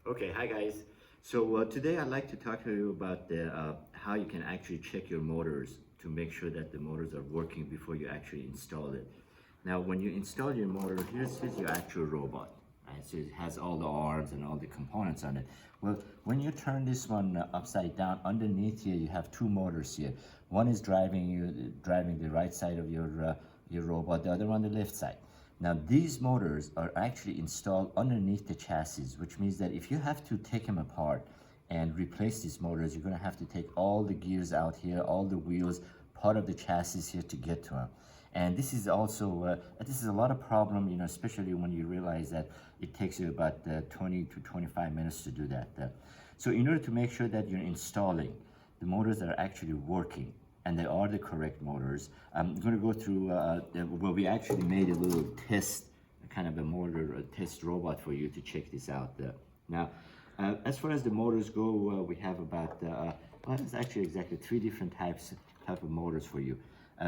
Okay, hi guys. So today I'd like to talk to you about how you can actually check your motors to make sure that the motors are working before you actually install it. Now, when you install your motor, here's your actual robot, right? So it has all the arms and all the components on it. Well, when you turn this one upside down, underneath here you have two motors here. One is driving the right side of your robot, the other one the left side. Now these motors are actually installed underneath the chassis, which means that if you have to take them apart and replace these motors, you're going to have to take all the gears out here, all the wheels, part of the chassis here to get to them. And this is also, this is a lot of problem, especially when you realize that it takes you about 20 to 25 minutes to do that. So in order to make sure that you're installing, the motors are actually working, and they are the correct motors. I'm going to go through, well, we actually made a little test, kind of a motor a test robot for you to check this out. Now, as far as the motors go, we have about, well, it's actually exactly three different type of motors for you.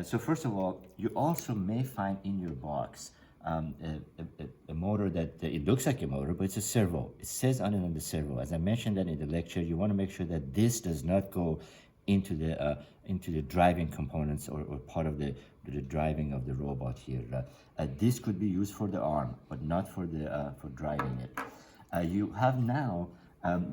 So first of all, you also may find in your box a motor that it looks like a motor, but it's a servo. It says on it on the servo. As I mentioned that in the lecture, you want to make sure that this does not go into the driving components or part of the driving of the robot here. This could be used for the arm, but not for the for driving it. You have now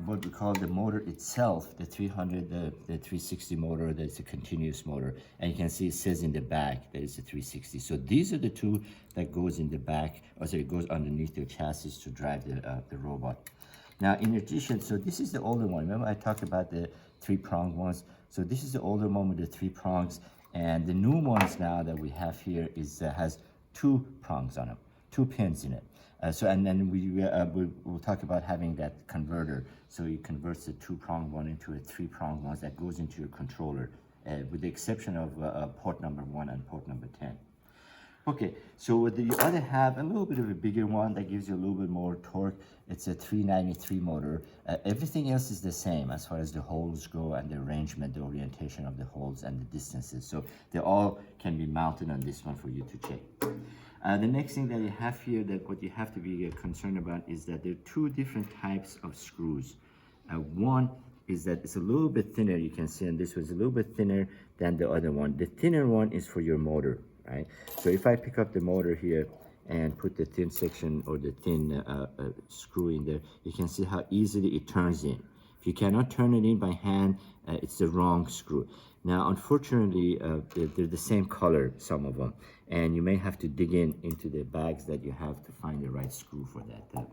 what we call the motor itself, the 300, the 360 motor. That's a continuous motor, and you can see it says in the back that it's a 360. So these are the two that goes in the back, or so it goes underneath the chassis to drive the robot. Now, in addition, so this is the older one. Remember I talked about the three-pronged ones? So this is the older one with the three prongs, and the new ones now that we have here is has two prongs on them, two pins in it. And then we'll talk about having that converter. So it converts the two-pronged one into a three-pronged one that goes into your controller, with the exception of port number 1 and port number 10. Okay, so the other have a little bit of a bigger one that gives you a little bit more torque. It's a 393 motor. Everything else is the same as far as the holes go and the arrangement, the orientation of the holes and the distances. So they all can be mounted on this one for you to check. The next thing that you have here, that what you have to be concerned about, is that there are two different types of screws. One is that it's a little bit thinner, you can see, and this was a little bit thinner than the other one. The thinner one is for your motor. Right? So if I pick up the motor here and put the thin section or the thin screw in there, you can see how easily it turns in. If you cannot turn it in by hand, it's the wrong screw. Now, unfortunately, they're the same color, some of them, and you may have to dig into the bags that you have to find the right screw for that.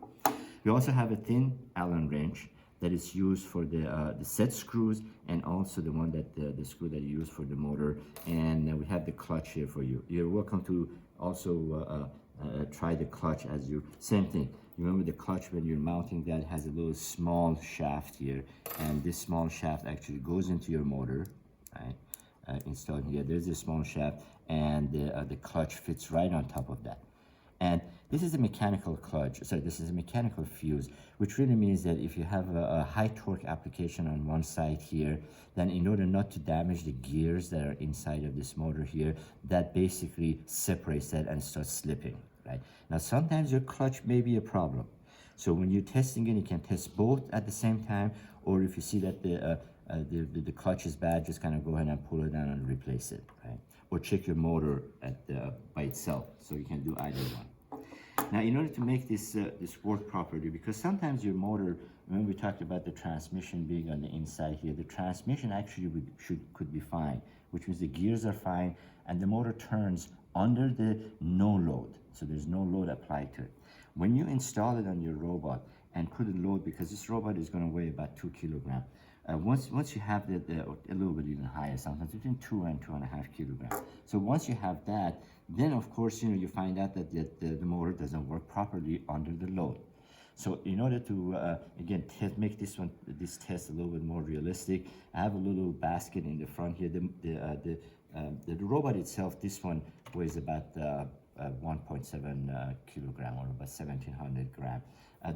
You also have a thin Allen wrench that is used for the set screws, and also the one that the screw that you use for the motor. And we have the clutch here for you. You're welcome to also try the clutch as you, same thing. You remember the clutch, when you're mounting that, has a little small shaft here, and this small shaft actually goes into your motor, right? Installed here, there's a small shaft, and the clutch fits right on top of that. And this is a mechanical clutch, so this is a mechanical fuse, which really means that if you have a high torque application on one side here, then in order not to damage the gears that are inside of this motor here, that basically separates that and starts slipping, right? Now, sometimes your clutch may be a problem. So when you're testing it, you can test both at the same time, or if you see that the clutch is bad, just kind of go ahead and pull it down and replace it, right? Or check your motor by itself, so you can do either one. Now, in order to make this work properly, because sometimes your motor, when we talked about the transmission being on the inside here, the transmission actually could be fine, which means the gears are fine, and the motor turns under the no load, so there's no load applied to it. When you install it on your robot and put a load, because this robot is going to weigh about 2 kilograms, once you have a little bit even higher, sometimes between 2 and 2.5 kilograms. So once you have that, then of course, you find out that the motor doesn't work properly under the load. So in order to, again, make this test a little bit more realistic, I have a little basket in the front here. The robot itself, this one weighs about 1.7 kilogram, or about 1,700 grams.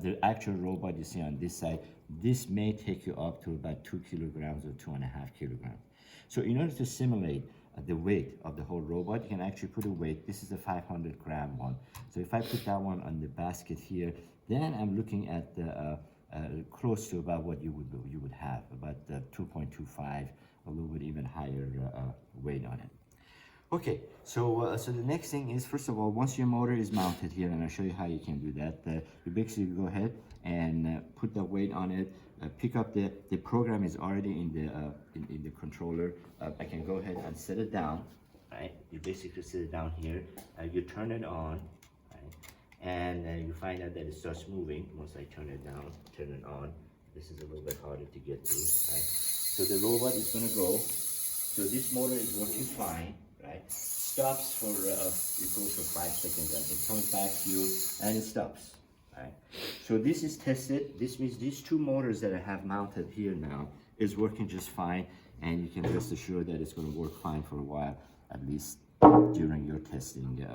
The actual robot you see on this side, this may take you up to about 2 kilograms or 2.5 kilograms. So in order to simulate the weight of the whole robot, you can actually put a weight. This is a 500-gram one. So if I put that one on the basket here, then I'm looking at the close to about what you would have, about 2.25, a little bit even higher weight on it. Okay, so so the next thing is, first of all, once your motor is mounted here, and I'll show you how you can do that. You basically go ahead and put the weight on it. Pick up the program is already in the controller. I can go ahead and set it down. Right, you basically set it down here. You turn it on, right, and you find out that it starts moving once I turn it down, turn it on. This is a little bit harder to get through. Right, so the robot is going to go. So this motor is working fine. Right, stops for it goes for 5 seconds and it comes back to you and it stops. Right, so this is tested. This means these two motors that I have mounted here now is working just fine, and you can rest assured that it's going to work fine for a while, at least during your testing.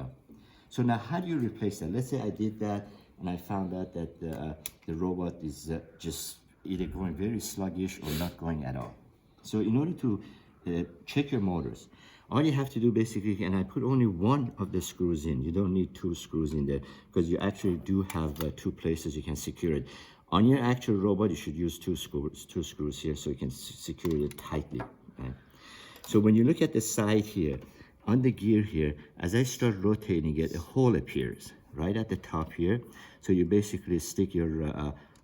So now, how do you replace that? Let's say I did that and I found out that the robot is just either going very sluggish or not going at all. So in order to check your motors, all you have to do basically, and I put only one of the screws in. You don't need 2 screws in there because you actually do have 2 places you can secure it. On your actual robot, you should use 2 screws here so you can secure it tightly. Right? So when you look at the side here, on the gear here, as I start rotating it, a hole appears right at the top here. So you basically stick your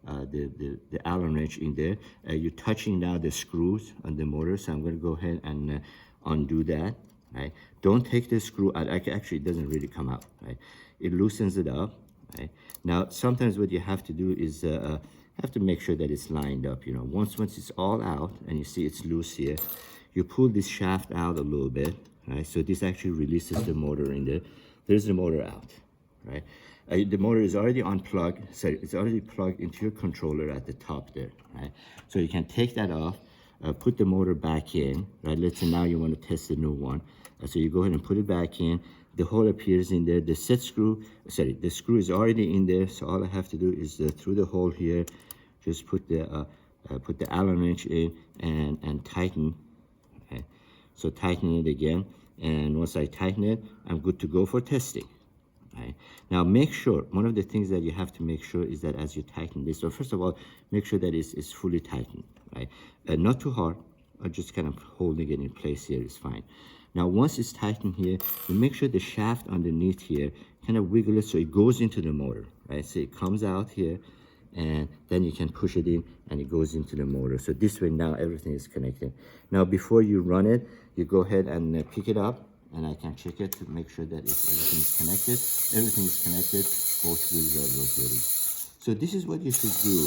the Allen wrench in there. You're touching now the screws on the motor, so I'm going to go ahead and undo that. Right? Don't take the screw out. Actually, it doesn't really come out. Right? It loosens it up. Right? Now, sometimes what you have to do is have to make sure that it's lined up. You know, once it's all out and you see it's loose here, you pull this shaft out a little bit. Right? So this actually releases the motor in there. There's the motor out. Right? The motor is already unplugged. So it's already plugged into your controller at the top there. Right? So you can take that off. Put the motor back in, right? Let's say now you want to test the new one. So you go ahead and put it back in. The hole appears in there. The the screw is already in there. So all I have to do is through the hole here, just put the Allen wrench in and tighten. Okay? So tighten it again. And once I tighten it, I'm good to go for testing. Right. Now make sure, one of the things that you have to make sure is that as you tighten this, so first of all, make sure that it's fully tightened, right? Not too hard, or just kind of holding it in place here is fine. Now once it's tightened here, you make sure the shaft underneath here, kind of wiggle it so it goes into the motor, right? So it comes out here, and then you can push it in and it goes into the motor. So this way now everything is connected. Now before you run it, you go ahead and pick it up, and I can check it to make sure that everything is connected. Everything is connected, both wheels are rotating. So this is what you should do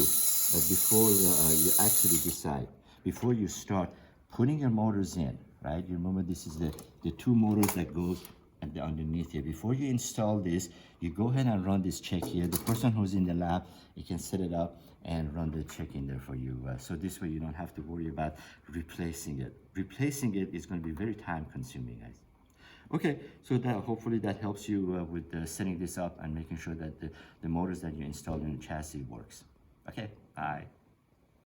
before you actually decide, before you start putting your motors in, right? You remember this is the 2 motors that go at the underneath here. Before you install this, you go ahead and run this check here. The person who's in the lab, you can set it up and run the check in there for you. So this way you don't have to worry about replacing it. Replacing it is going to be very time consuming, guys. Okay, so that hopefully that helps you with setting this up and making sure that the motors that you install in the chassis works. Okay, bye.